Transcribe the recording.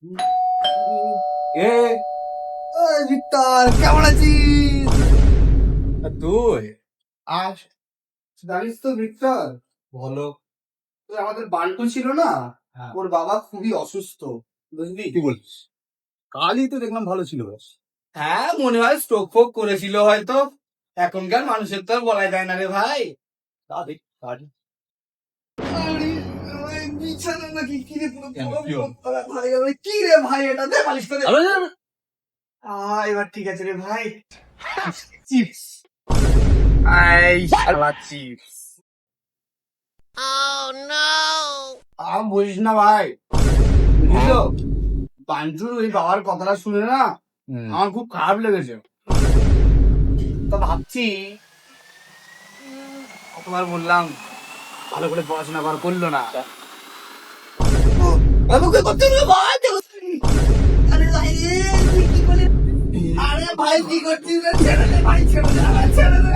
এ Victor, কেমন আছিস? তুই আর জানিস তো ভিক্টর, বলো। তুই আমাদের বান্টু ছিল না, হ্যাঁ। ওর বাবা খুবই অসুস্থ, বুঝলি? কি বলিস? কালই তো দেখলাম ভালো ছিল বেশ। হ্যাঁ, মনে হয় স্ট্রোক ফোক করেছিল হয়তো। এখনকার মানুষের তো আর বলা যায় না রে ভাই। তা দেখ কাজ। আরে, ওই বিছানা নাকি কি রে, পুরো কেন, পুরো কি হলো? পুরো ভাই, ওই কি রে ভাই, এটা দে পালিশ করে। এবার ঠিক আছে রে ভাই। চিপস। এই শালা চিপস। বুঝিস না ভাই, বুঝলি তো, বাঞ্চুর ওই বাবার কথাটা শুনে না আমার খুব খারাপ লেগেছে। তো ভাবছি, কতবার বললাম ভালো করে পড়াশোনা করলো না। আরে ভাই রে, তুই কি করলি? আরে ভাই কি করছিস রে? ছেড়ে দে ভাই, ছেড়ে দে, আমার ছেড়ে দে